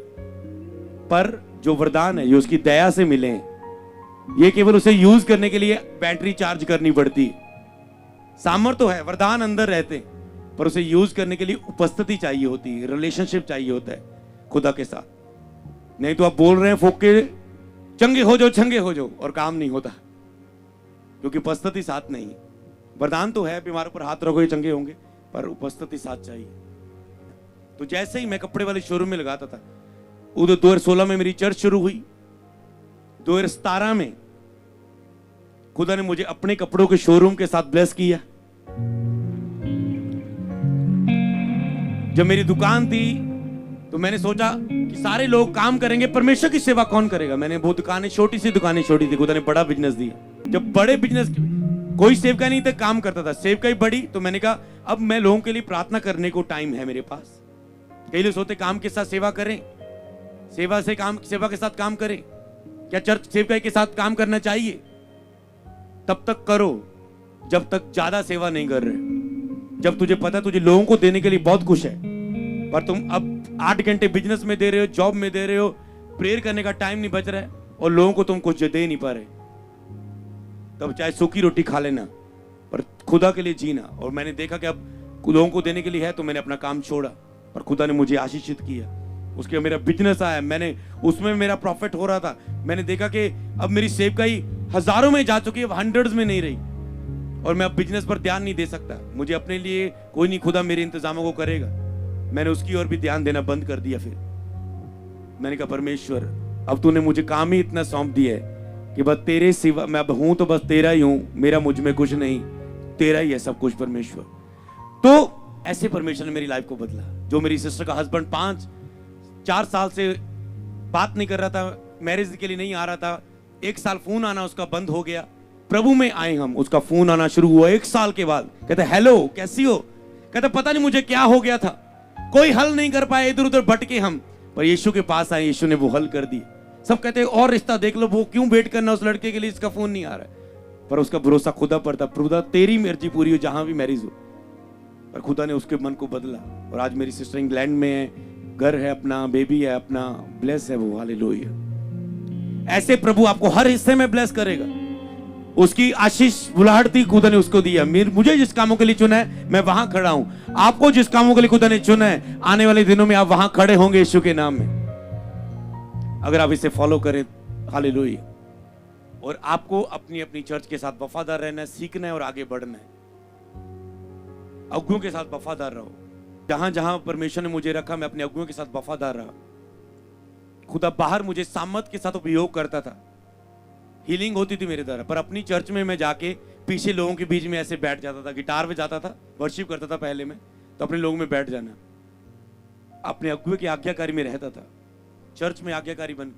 पर जो वरदान है ये उसकी दया से मिले हैं। ये केवल उसे यूज करने के लिए बैटरी चार्ज करनी पड़ती है। सामर्थ्य तो है, वरदान अंदर रहते हैं, पर उसे यूज करने के लिए उपस्थिति चाहिए होती है, रिलेशनशिप चाहिए होता है खुदा के साथ। नहीं तो आप बोल रहे हैं फोक के चंगे हो जाओ, और काम नहीं होता, क्योंकि उपस्थिति साथ नहीं है। वरदान तो है, बीमारों पर हाथ रखो ये चंगे होंगे, पर उपस्थिति साथ चाहिए। तो जैसे ही मैं कपड़े वाले शोरूम में लगाता था, उधर 2016 में मेरी चर्च शुरू हुई। 2017 में खुदा ने मुझे अपने कपड़ों के शोरूम के साथ ब्लेस किया। जब मेरी दुकान थी तो मैंने सोचा कि सारे लोग काम करेंगे, परमेश्वर की सेवा कौन करेगा। मैंने वो दुकानें, छोटी थी, खुदा ने बड़ा बिजनेस दिया। जब बड़े बिजनेस, कोई सेवका नहीं था, काम करता था, सेवकाई बड़ी, तो मैंने कहा अब मैं लोगों के लिए प्रार्थना करने को टाइम है मेरे पास। कई लोग सोते काम के साथ सेवा करें, सेवा के साथ काम करें। क्या चर्च सेवकाई के साथ काम करना चाहिए? तब तक करो जब तक ज्यादा सेवा नहीं कर रहे। जब तुझे पता तुझे लोगों को देने के लिए बहुत कुछ है, पर तुम अब 8 घंटे बिजनेस में दे रहे हो, जॉब में दे रहे हो, प्रेयर करने का टाइम नहीं बच रहा है, और लोगों को तुम कुछ दे नहीं पा रहे, तब चाहे सूखी रोटी खा लेना, पर खुदा के लिए जीना। और मैंने देखा कि अब लोगों को देने के लिए है, तो मैंने अपना काम छोड़ा, और खुदा ने मुझे आशीषित किया। उसके मेरा बिजनेस आया, मैंने उसमें मेरा प्रॉफिट हो रहा था। मैंने देखा कि अब मेरी सेवकाई हजारों में जा चुकी है, हंड्रेड्स में नहीं रही, और मैं अब बिजनेस पर ध्यान नहीं दे सकता। मुझे अपने लिए कोई नहीं, खुदा मेरे इंतजामों को करेगा। मैंने उसकी ओर भी ध्यान देना बंद कर दिया। फिर मैंने कहा परमेश्वर, अब तूने मुझे काम ही इतना सौंप दिया है कि बस तेरे सिवा, मैं अब हूं तो बस तेरा ही हूं, मेरा मुझ में कुछ नहीं, तेरा ही है सब कुछ परमेश्वर। तो ऐसे परमेश्वर ने मेरी लाइफ को बदला। जो मेरी सिस्टर का हस्बैंड 5-4 साल से बात नहीं कर रहा था, मैरिज के लिए नहीं आ रहा था, 1 साल फोन आना उसका बंद हो गया। प्रभु में आए हम, उसका फोन आना शुरू हुआ 1 साल के बाद। कहते हेलो कैसी हो? कहते पता नहीं मुझे क्या हो गया था, कोई हल नहीं कर पाए, इधर उधर भटके हम, पर यीशु के पास आए, यीशु ने वो हल कर दिया। सब कहते और रिश्ता देख लो, वो क्यों वेट करना उस लड़के के लिए, इसका फोन नहीं आ रहा है। पर उसका भरोसा खुदा पर था, खुदा तेरी मर्जी पूरी हो जहां भी मैरिज हो। पर खुदा ने उसके मन को बदला और आज मेरी सिस्टर इंग्लैंड में है, घर है अपना, बेबी है अपना, ब्लेस है वो। हालेलुया। ऐसे प्रभु आपको हर हिस्से में ब्लेस करेगा। उसकी आशीष बुलाहटती खुदा ने उसको दिया। मुझे जिस कामों के लिए चुना है मैं वहां खड़ा हूं। आपको जिस कामों के लिए खुदा ने चुना है आने वाले दिनों में आप वहां खड़े होंगे यीशु के नाम में, अगर आप इसे फॉलो करें। हालेलुया। और आपको अपनी अपनी चर्च के साथ वफादार रहना है, सीखना है और आगे बढ़ना है। अगुओं के साथ वफादार रहो। जहां जहां परमेश्वर ने मुझे रखा मैं अपने अगुओं के साथ वफादार रहा। खुदा बाहर मुझे सामर्थ के साथ उपयोग करता था, हीलिंग होती थी मेरे द्वारा, पर अपनी चर्च में मैं जाके पीछे लोगों के बीच में ऐसे बैठ जाता था, गिटार पे जाता था, वर्शिप करता था पहले में, तो अपने लोगों में बैठ जाना, अपने अगुए की आज्ञाकारी में रहता था, चर्च में आज्ञाकारी बन।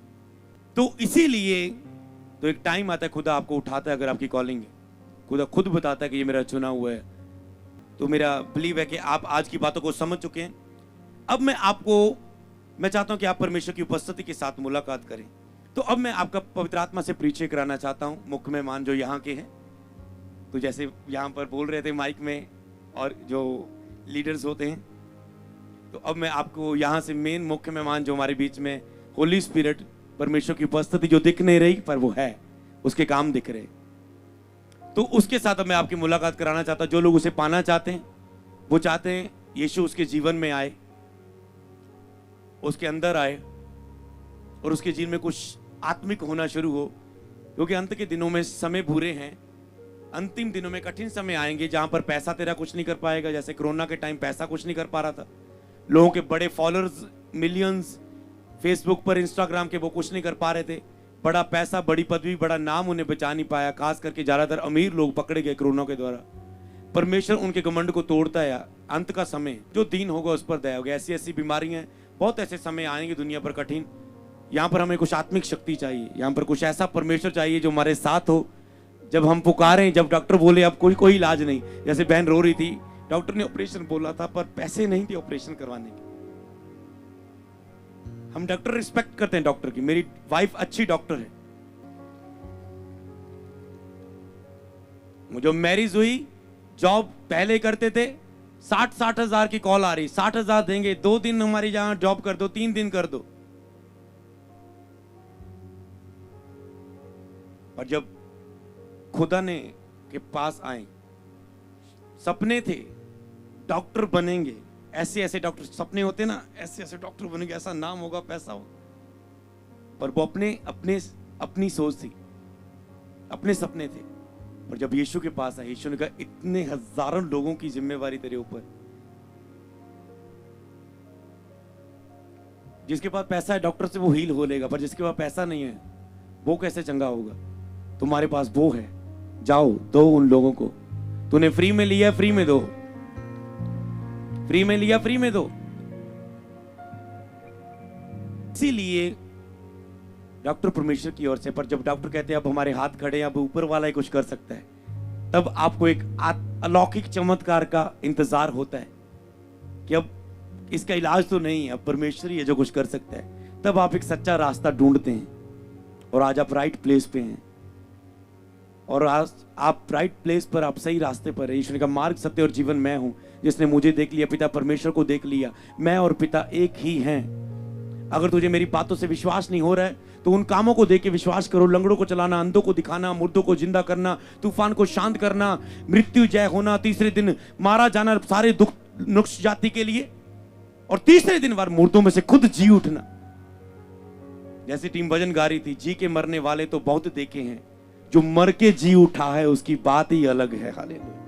तो इसीलिए तो एक टाइम आता है खुदा आपको उठाता है, अगर आपकी कॉलिंग है, खुदा खुद बताता है कि ये मेरा चुना हुआ है। तो मेरा बिलीव है कि आप आज की बातों को समझ चुके हैं। अब मैं चाहता हूं कि आप परमेश्वर की उपस्थिति के साथ मुलाकात करें। तो अब मैं आपका पवित्र आत्मा से परिचय कराना चाहता हूं, मुख्य मेहमान जो यहाँ के हैं। तो जैसे यहाँ पर बोल रहे थे माइक में और जो लीडर्स होते हैं, तो अब मैं आपको यहाँ से मेन मुख्य मेहमान जो हमारे बीच में, होली स्पिरिट, परमेश्वर की उपस्थिति जो दिख नहीं रही पर वो है, उसके काम दिख रहे, तो उसके साथ अब मैं आपकी मुलाकात कराना चाहता हूं। जो लोग उसे पाना चाहते हैं, वो चाहते हैं यीशु उसके जीवन में आए, उसके अंदर आए और उसके जीवन में कुछ आत्मिक होना शुरू हो, क्योंकि अंत के दिनों में समय बुरे हैं। अंतिम दिनों में कठिन समय आएंगे जहां पर पैसा तेरा कुछ नहीं कर पाएगा। जैसे कोरोना के टाइम पैसा कुछ नहीं कर पा रहा था, लोगों के बड़े फॉलोअर्स मिलियंस फेसबुक पर, इंस्टाग्राम के, वो कुछ नहीं कर पा रहे थे। बड़ा पैसा, बड़ी पदवी, बड़ा नाम उन्हें बचा नहीं पाया। खास करके ज्यादातर अमीर लोग पकड़े गए कोरोना के द्वारा। परमेश्वर उनके घमंड को तोड़ता है। अंत का समय जो दिन होगा उस पर दया होगी। ऐसी ऐसी बीमारियां, बहुत ऐसे समय आएंगे दुनिया पर कठिन। यहाँ पर हमें कुछ आत्मिक शक्ति चाहिए, यहाँ पर कुछ ऐसा परमेश्वर चाहिए जो हमारे साथ हो। जब हम पुकारें, जब डॉक्टर बोले अब कोई इलाज नहीं, जैसे बहन रो रही थी, डॉक्टर ने ऑपरेशन बोला था पर पैसे नहीं थे ऑपरेशन करवाने के। हम डॉक्टर रिस्पेक्ट करते हैं डॉक्टर की, मेरी वाइफ अच्छी डॉक्टर है। मुझे मैरिज हुई, जॉब पहले करते थे, 60 हजार की कॉल आ रही, 60,000 देंगे, 2 दिन हमारी जहां जॉब कर दो, 3 दिन कर दो। और जब खुदा ने के पास आए, सपने थे डॉक्टर बनेंगे, ऐसे ऐसे डॉक्टर, सपने होते ना, ऐसे ऐसे डॉक्टर बनेंगे, ऐसा नाम होगा, पैसा होगा, पर वो अपनी सोच थी, अपने सपने थे। और जब यीशु के पास आए, यीशु ने कहा इतने हजारों लोगों की जिम्मेवारी तेरे ऊपर। जिसके पास पैसा है डॉक्टर से वो हील हो लेगा, पर जिसके पास पैसा नहीं है वो कैसे चंगा होगा? तुम्हारे पास वो है, जाओ दो उन लोगों को। तूने फ्री में लिया, फ्री में दो, फ्री में लिया, फ्री में दो। इसीलिए डॉक्टर परमेश्वर की ओर से, पर जब डॉक्टर कहते हैं अब हमारे हाथ खड़े हैं, अब ऊपर वाला ही कुछ कर सकता है, तब आपको एक अलौकिक चमत्कार का इंतजार होता है कि अब इसका इलाज तो नहीं है, अब परमेश्वर ही है जो कुछ कर सकता है। तब आप एक सच्चा रास्ता ढूंढते हैं और आज आप राइट प्लेस पे हैं, और आज आप राइट प्लेस पर, आप सही रास्ते पर है। ईश्वर का मार्ग, सत्य और जीवन मैं हूं। जिसने मुझे देख लिया, पिता परमेश्वर को देख लिया, मैं और पिता एक ही हैं। अगर तुझे मेरी बातों से विश्वास नहीं हो रहा है तो उन कामों को देख के विश्वास करो। लंगड़ों को चलाना, अंधों को दिखाना, मुर्दों को जिंदा करना, तूफान को शांत करना, मृत्यु जय होना, तीसरे दिन मारा जाना सारे दुख नुक्स जाति के लिए, और तीसरे दिन बार मुर्दों में से खुद जी उठना। जैसी टीम भजन गा रही थी, जी के मरने वाले तो बहुत देखे हैं, जो मर के जी उठा है उसकी बात ही अलग है। हालेलुया।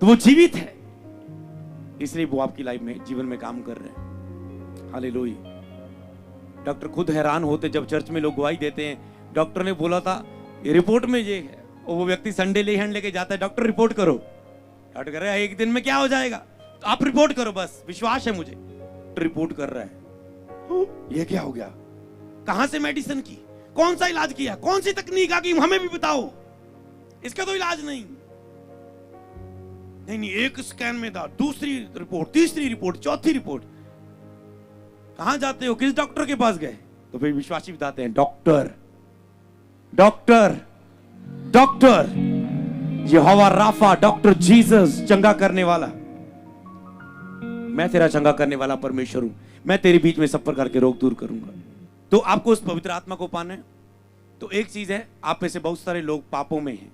तो वो जीवित है, इसलिए वो आपकी लाइफ में, जीवन में काम कर रहे हैं। हालेलुया। डॉक्टर खुद हैरान होते जब चर्च में लोग गवाही देते हैं। डॉक्टर ने बोला था रिपोर्ट में ये है, और वो व्यक्ति संडे ले हैंड लेके जाता है, डॉक्टर रिपोर्ट करो। डॉक्टर कह रहा है एक दिन में क्या हो जाएगा, तो आप रिपोर्ट करो, बस विश्वास है मुझे। तो रिपोर्ट कर रहा है, ये क्या हो गया, कहां से मेडिसिन की, कौन सा इलाज किया, कौन सी तकनीक आ गई, हमें भी बताओ, इसका तो इलाज नहीं। नहीं, एक स्कैन में था, दूसरी रिपोर्ट, तीसरी रिपोर्ट, चौथी रिपोर्ट। कहां जाते हो, किस डॉक्टर के पास गए? तो फिर विश्वासी बताते हैं, डॉक्टर डॉक्टर डॉक्टर यहोवा राफा, डॉक्टर जीसस, चंगा करने वाला। मैं तेरा चंगा करने वाला परमेश्वर हूं, मैं तेरे बीच में सब प्रकार के रोग दूर करूंगा। तो आपको उस पवित्र आत्मा को पाना है। तो एक चीज है, आप में से बहुत सारे लोग पापों में हैं,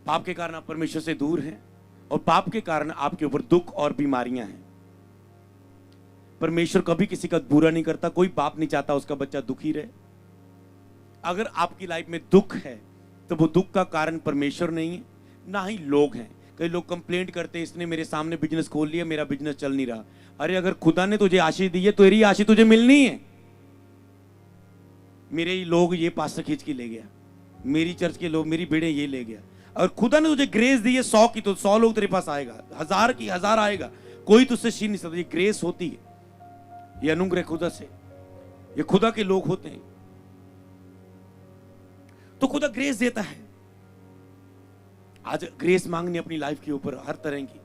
पाप के कारण आप परमेश्वर से दूर हैं, और पाप के कारण आपके ऊपर दुख और बीमारियां हैं। परमेश्वर कभी किसी का बुरा नहीं करता, कोई बाप नहीं चाहता उसका बच्चा दुखी रहे। अगर आपकी लाइफ में दुख है तो वो दुख का कारण परमेश्वर नहीं है, ना ही लोग हैं। कई लोग कंप्लेंट करते हैं, इसने मेरे सामने बिजनेस खोल लिया, मेरा बिजनेस चल नहीं रहा। अरे अगर खुदा ने तुझे आशीष दी है तो तेरी आशीष तुझे मिलनी है। मेरे ही लोग ये पास्टर खींच के ले गया, मेरी चर्च के लोग, मेरी बेड़े ये ले गया। और खुदा ने तुझे ग्रेस दी है 100 की, तो 100 लोग तेरे पास आएगा, 1000 की 1000 आएगा, कोई तुझसे छीन नहीं सकता। ये ग्रेस होती है, ये अनुग्रह खुदा से, ये खुदा के लोग होते हैं। तो खुदा ग्रेस देता है। आज ग्रेस मांगनी अपनी लाइफ के ऊपर हर तरह की।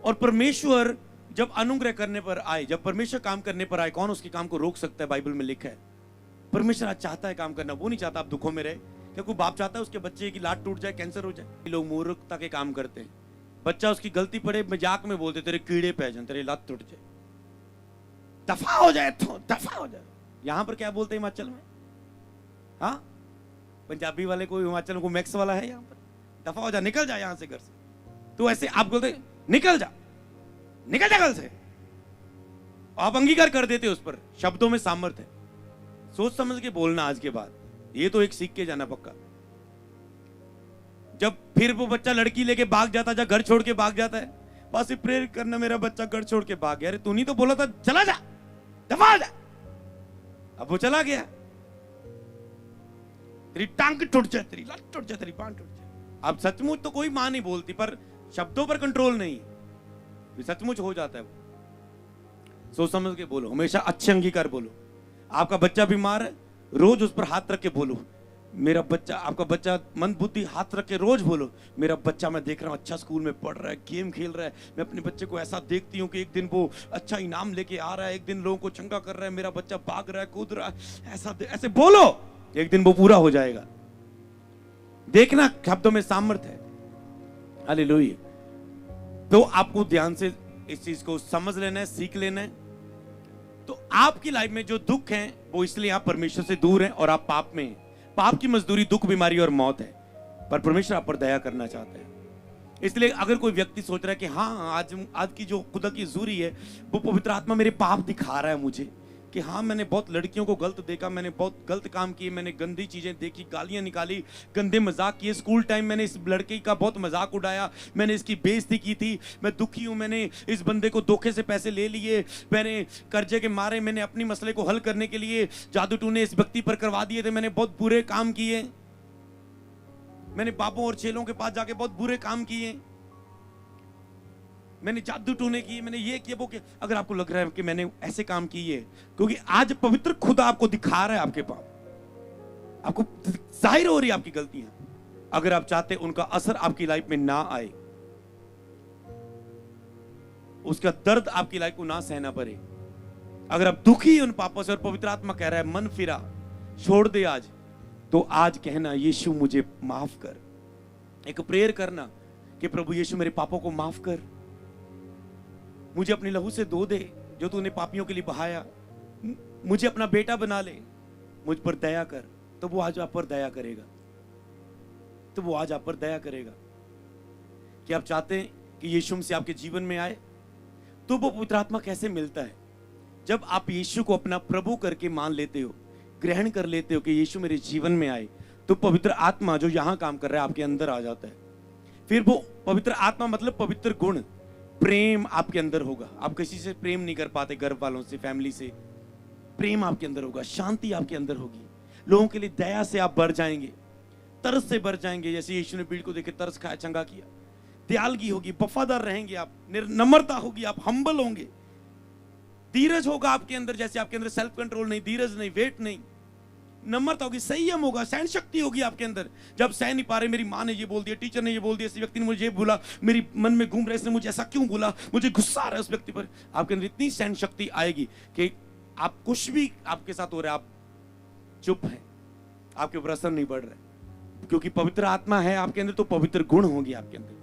और परमेश्वर जब अनुग्रह करने पर आए, जब परमेश्वर काम करने पर आए, कौन उसके काम को रोक सकता है? बाइबल में लिखा है परमेश्वर आज चाहता है काम करना, वो नहीं चाहता आप दुखों में रहे। क्या कोई बाप चाहता है उसके बच्चे की लात टूट जाए, कैंसर हो जाए? लोग मूर्खता के काम करते हैं। बच्चा उसकी गलती पड़े, मजाक में बोलते तेरे कीड़े पै जाए, तेरे लात टूट जाए, दफा हो जाए, तो दफा हो जाए। यहां पर क्या बोलते हैं हिमाचल में? हाँ, पंजाबी वाले को, हिमाचल को मैक्स वाला है यहाँ पर, दफा हो जा, निकल जा यहां से, घर से। तो ऐसे आप बोलते निकल जा, निकल जा घर से, आप अंगीकार कर देते उस पर। शब्दों में सामर्थ्य है, सोच समझ के बोलना। आज के बाद ये तो एक सीख के जाना पक्का। जब फिर वो बच्चा लड़की लेके भाग जाता, जब घर छोड़ के भाग जाता है, बस प्रेयर करना, मेरा बच्चा घर छोड़ के भाग गया। अरे तूने तो बोला था चला जा, दफा हो जा। अब वो चला गया, तेरी टांग टूट जाए, तेरी लात टूट जाए, तेरी बांह टूट जाए। अब सचमुच तो कोई मां नहीं बोलती, पर शब्दों पर कंट्रोल नहीं, सचमुच हो जाता है। सोच समझ के बोलो, हमेशा अच्छे अंगीकार बोलो। आपका बच्चा बीमार है, रोज उस पर हाथ रख के बोलो, मेरा बच्चा, आपका बच्चा मंद बुद्धि, हाथ रख के रोज बोलो, मेरा बच्चा, मैं देख रहा हूँ अच्छा स्कूल में पढ़ रहा है, गेम खेल रहा है, मैं अपने बच्चे को ऐसा देखती हूँ कि एक दिन वो अच्छा इनाम लेके आ रहा है, एक दिन लोगों को चंगा कर रहा है, मेरा बच्चा भाग रहा है, कूद रहा है, ऐसा ऐसे बोलो, एक दिन वो पूरा हो जाएगा। देखना शब्दों में सामर्थ्य है। हालेलुया। तो आपको ध्यान से इस चीज को समझ लेना है, सीख लेना है। तो आपकी लाइफ में जो दुख है वो इसलिए आप परमेश्वर से दूर हैं और आप पाप में हैं। पाप की मजदूरी दुख, बीमारी और मौत है, पर परमेश्वर आप पर दया करना चाहते हैं। इसलिए अगर कोई व्यक्ति सोच रहा है कि हाँ, आज की जो खुदा की जरूरी है, वो पवित्र आत्मा मेरे पाप दिखा रहा है मुझे, कि हाँ मैंने बहुत लड़कियों को गलत देखा, मैंने बहुत गलत काम किए, मैंने गंदी चीजें देखी, गालियां निकाली, गंदे मजाक किए, स्कूल टाइम मैंने इस लड़के का बहुत मजाक उड़ाया, मैंने इसकी बेइज्जती की थी, मैं दुखी हूं, मैंने इस बंदे को धोखे से पैसे ले लिए, मैंने कर्जे के मारे, मैंने अपनी मसले को हल करने के लिए जादू टूने इस व्यक्ति पर करवा दिए थे, मैंने बहुत बुरे काम किए, मैंने बाबों और चेलों के पास जाके बहुत बुरे काम किए, मैंने जादू टूने की, मैंने ये किया वो किया। अगर आपको लग रहा है कि मैंने ऐसे काम किए, क्योंकि आज पवित्र खुदा आपको दिखा रहा है आपके पाप, आपको जाहिर हो रही है आपकी गलतियां। अगर आप चाहते उनका असर आपकी लाइफ में ना आए, उसका दर्द आपकी लाइफ को ना सहना पड़े, अगर आप दुखी उन पापों से और पवित्र आत्मा कह रहा है मन फिरा, छोड़ दे आज, तो आज कहना यीशु मुझे माफ कर। एक प्रेयर करना कि प्रभु यीशु मेरे पापों को माफ कर, मुझे अपने लहू से धो दे जो तूने पापियों के लिए बहाया, मुझे अपना बेटा बना ले, मुझ पर दया कर। तो वो आज आप पर दया करेगा, तो वो आज आप पर दया करेगा। कि आप चाहते हैं कि यीशु से आपके जीवन में आए, तो वो पवित्र आत्मा कैसे मिलता है? जब आप यीशु को अपना प्रभु करके मान लेते हो, ग्रहण कर लेते हो कि यीशु मेरे जीवन में आए, तो पवित्र आत्मा जो यहां काम कर रहा है आपके अंदर आ जाता है। फिर वो पवित्र आत्मा मतलब पवित्र गुण, प्रेम आपके अंदर होगा। आप किसी से प्रेम नहीं कर पाते, घर वालों से, फैमिली से, प्रेम आपके अंदर होगा, शांति आपके अंदर होगी, लोगों के लिए दया से आप भर जाएंगे, तरस से भर जाएंगे। जैसे यीशु ने भीड़ को देखे तरस खाया, चंगा किया। दयालगी होगी, वफादार रहेंगे आप, नम्रता होगी, आप हम्बल होंगे। धीरज होगा आपके अंदर, जैसे आपके अंदर सेल्फ कंट्रोल नहीं, धीरज नहीं, वेट नहीं, नम्रता होगी, संयम होगा, सहन शक्ति होगी आपके अंदर। जब सह नहीं पा रहे, मेरी माँ ने ये बोल दिया, टीचर ने ये बोल दिया, इस व्यक्ति ने मुझे ये बोला, मेरी मन में घूम रहा है, इसने मुझे ऐसा क्यों बोला, मुझे गुस्सा आ रहा है उस व्यक्ति पर, आपके अंदर इतनी सहन शक्ति आएगी कि आप कुछ भी आपके साथ हो रहा है, आप चुप हैं, आपके ऊपर असर नहीं बढ़ रहा है, क्योंकि पवित्र आत्मा है आपके अंदर, तो पवित्र गुण होंगे आपके अंदर।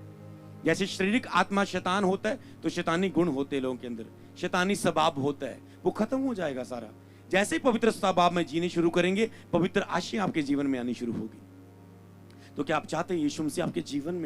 जैसे शारीरिक आत्मा शैतान होता है, तो शैतानी गुण होते हैं लोगों के अंदर, शैतानी स्वभाव होता है, वो खत्म हो जाएगा सारा। जैसे ही पवित्र स्वभाव में जीने शुरू करेंगे, पवित्र आशीष आपके जीवन में आनी शुरू होगी। तो क्या आप चाहते हैं यीशु मसीह आपके जीवन में